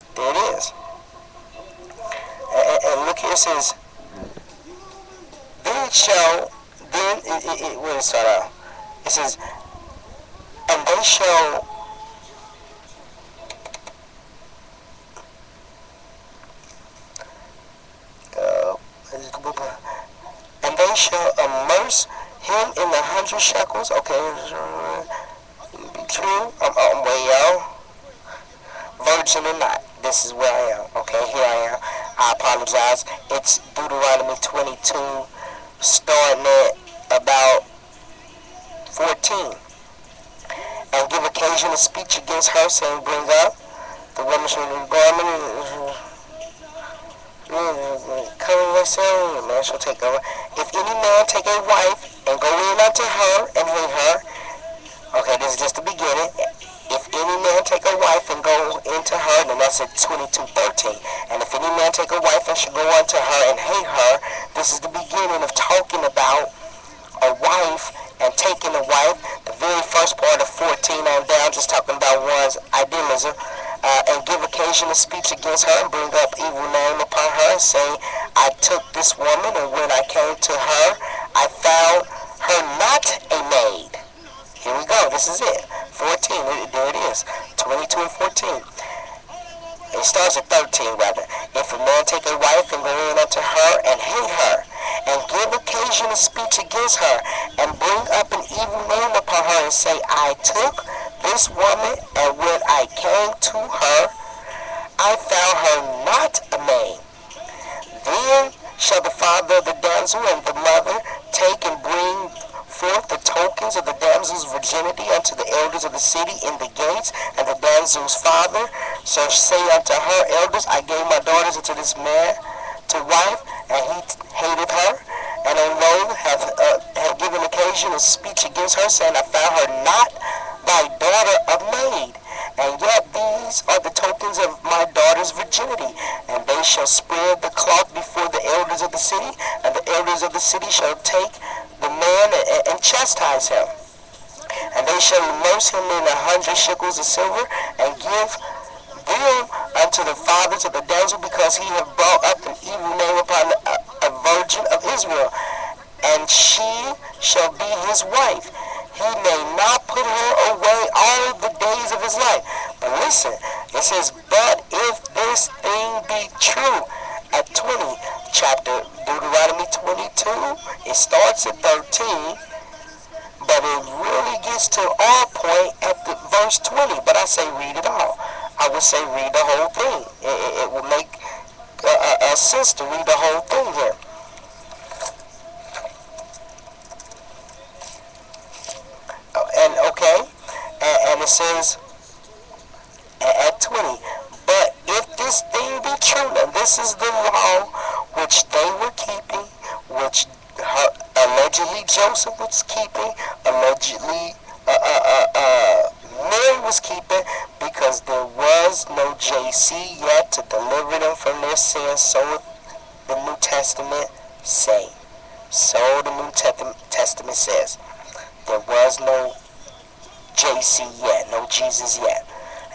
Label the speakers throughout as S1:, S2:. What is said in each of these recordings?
S1: There it is. And look here, it says, then shall, then, where did it start out? It says, and they shall, and they shall immerse him in 100 shekels. Okay, be true. I'm way out. Virgin or not, this is where I am. Okay, here I am. I apologize. It's Deuteronomy 22, starting at about 14. And give occasion to speech against her, saying, bring up the woman from the garment, cover herself, man shall take over. If any man take a wife and go in unto her and hate her, okay, this is just the beginning. If any man take a wife and go into her, then that's at 22:13. And if any man take a wife and should go unto her and hate her, this is the beginning of talking about a wife and taking a wife. The very first part of 14 on down, just talking about one's idealism. And give occasion to speech against her and bring up evil name upon her and say, I took this woman, and when I came to her, I found her not a maid. Here we go. This is it. 14. There it is. 22 and 14. It starts at 13, rather. If a man take a wife and go in unto her and hate her, and give occasion to speech against her, and bring up an evil name upon her, and say, I took this woman, and when I came to her, I found her not a maid. Then shall the father of the damsel and the mother take and bring forth the tokens of the damsel's virginity unto the elders of the city in the gates, and the damsel's father shall say unto her elders, I gave my daughters unto this man to wife, and he hated her, and alone have given occasion of speech against her, saying, I found her not thy daughter of maid, and yet these are the tokens of my daughter's virginity. And they shall spread the cloth before the elders of the city, and the elders of the city shall take the man and chastise him. And they shall immerse him in 100 shekels of silver, and give them unto the fathers of the damsel, because he hath brought up an evil name upon a virgin of Israel, and she shall be his wife. He may not put her away all the days of his life. But listen, it says, but if this thing be true, at 20, chapter Deuteronomy 22, it starts at 13, but it really gets to our point at the verse 20. But I say read it all. I would say read the whole thing. It will make sense to read the whole thing here. And okay, and it says at 20, but if this thing be true, and this is the law which they were keeping, which allegedly Joseph was keeping, allegedly Mary was keeping, because there was no JC yet to deliver them from their sins, so the New Testament say. So the New Testament says. There was no JC yet, no Jesus yet.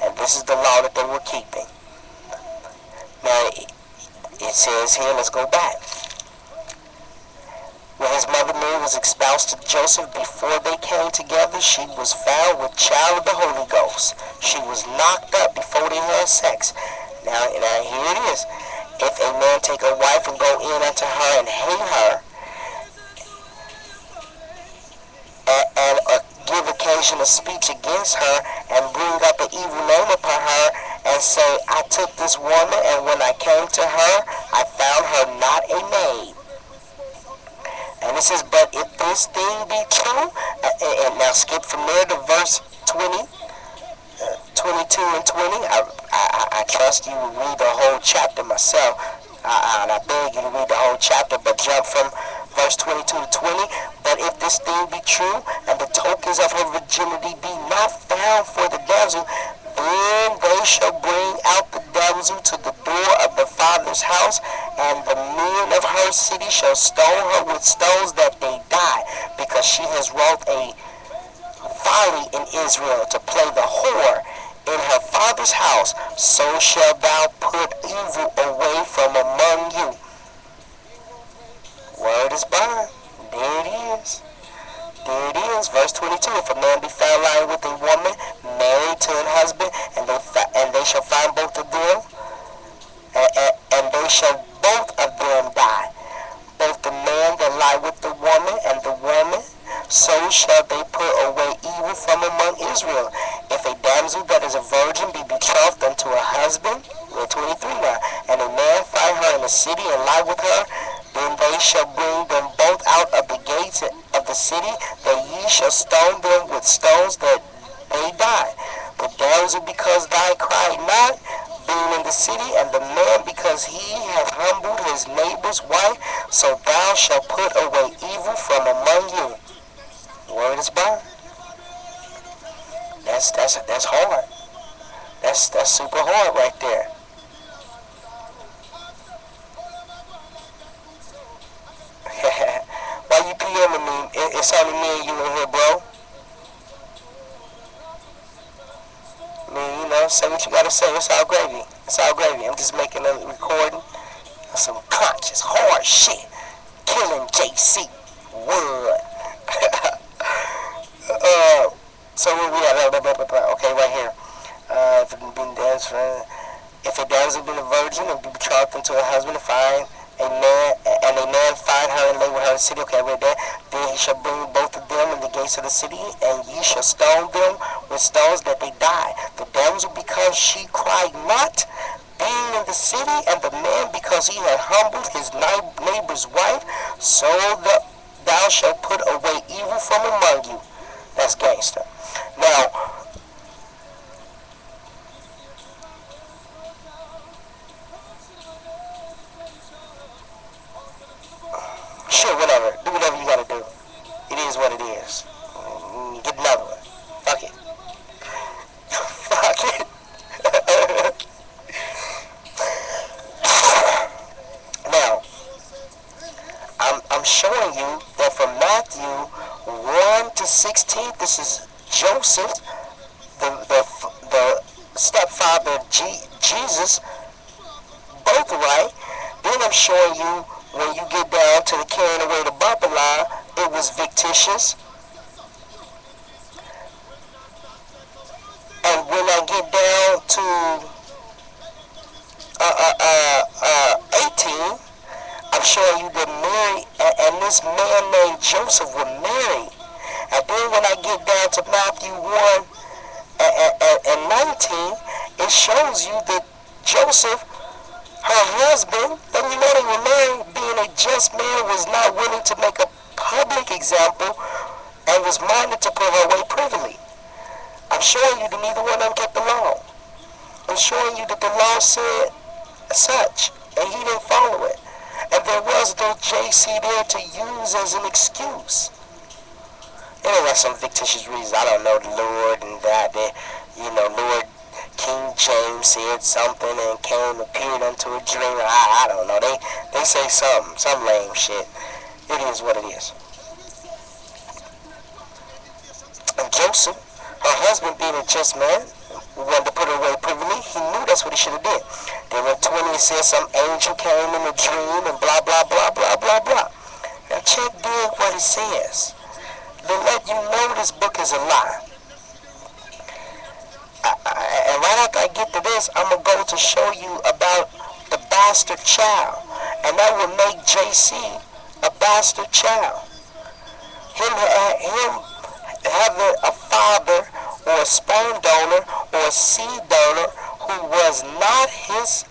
S1: And this is the law that they were keeping. Now, it says here, let's go back. When his mother Mary was espoused to Joseph, before they came together, she was found with child of the Holy Ghost. She was knocked up before they had sex. Now here it is. If a man take a wife and go in unto her and hate her, and give occasion of speech against her, and bring up an evil name upon her, and say, I took this woman, and when I came to her, I found her not a maid. And it says, but if this thing be true, and now skip from there to verse 20, 22 and 20. I trust you will read the whole chapter myself, and I beg you to read the whole chapter, but jump from verse 22 to 20. But if this thing be true, and the tokens of her virginity be not found for the damsel, then they shall bring out the damsel to the door of the father's house, and the men of her city shall stone her with stones that they die, because she has wrought a folly in Israel, to play the whore in her father's house, so shalt thou put evil away from among you. Word is bond. There it is. There it is. Verse 22. If a man be found lying with a woman married to an husband, and they shall find both of them, and they shall both of them die, both the man that lie with the woman and the woman, so shall they put away evil from among Israel. If a damsel that is a virgin be betrothed unto a husband, we're 23 now, and a man find her in the city and lie with her, then they shall bring them both out of the gates of the city, that ye shall stone them with stones that they die. The damsel because thy cried not, being in the city, and the man because he hath humbled his neighbor's wife, so thou shalt put away evil from among you. Word is bond. That's hard. That's super hard right there. Why you PMing me? It's only me and you in here, bro. I mean, you know, say what you gotta say. It's all gravy. It's all gravy. I'm just making a recording of some conscious, hard shit. Killing JC. Wood. So where we at? Okay, right here. If a damsel been a virgin and be betrothed unto her husband, find a man find her and lay with her in the city. Okay, I read that. Then he shall bring both of them in the gates of the city, and ye shall stone them with stones that they die. The damsel because she cried not, being in the city, and the man because he had humbled his neighbor's wife, so that thou shalt put away evil from among you. That's gangster. Now, sure, whatever. Do whatever you gotta do. It is what it is. Get another one. Fuck it. Fuck it. Now, I'm showing you that from Matthew 1 to 16, this is JeSUS, the stepfather of Jesus, both right. Then I'm showing you when you get down to the carrying away to Babylon, it was fictitious. And when I get down to 18, I'm showing you that Mary and this man named Joseph were married. And then when I get down to Matthew 1 and 19, it shows you that Joseph, her husband, and you know they were married, being a just man, was not willing to make a public example and was minded to put her away privily. I'm showing you that neither one of them kept the law. I'm showing you that the law said such, and he didn't follow it. And there was no JC there to use as an excuse. You know, that's some fictitious reasons. I don't know, the Lord and that, you know, Lord King James said something and came, appeared unto a dream. I don't know. They say something, some lame shit. It is what it is. And Joseph, her husband being a just man, wanted to put her away privily, he knew that's what he should have did. Then in 20 it says some angel came in a dream and blah, blah, blah, blah, blah, blah. Now check big what it says. To let you know this book is a lie. And right after I get to this, I'm going to go to show you about the bastard child. And that will make JC a bastard child. Him having a father or a sperm donor or a seed donor who was not his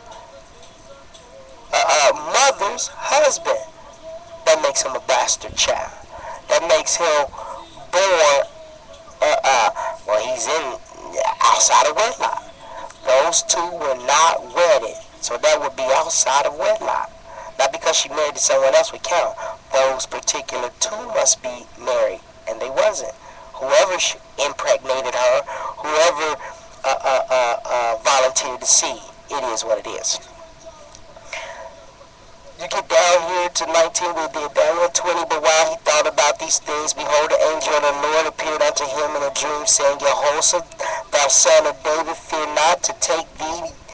S1: mother's husband, that makes him a bastard child. That makes him born, well, he's in outside of wedlock. Those two were not wedded, so that would be outside of wedlock. Not because she married to someone else would count. Those particular two must be married, and they wasn't. Whoever impregnated her, whoever volunteered the seed, it is what it is. You get down here to 19, we did down 120, but while he thought about these things, behold, the angel of the Lord appeared unto him in a dream, saying, Jehoshaphat, thou thou son of David, fear not to take thee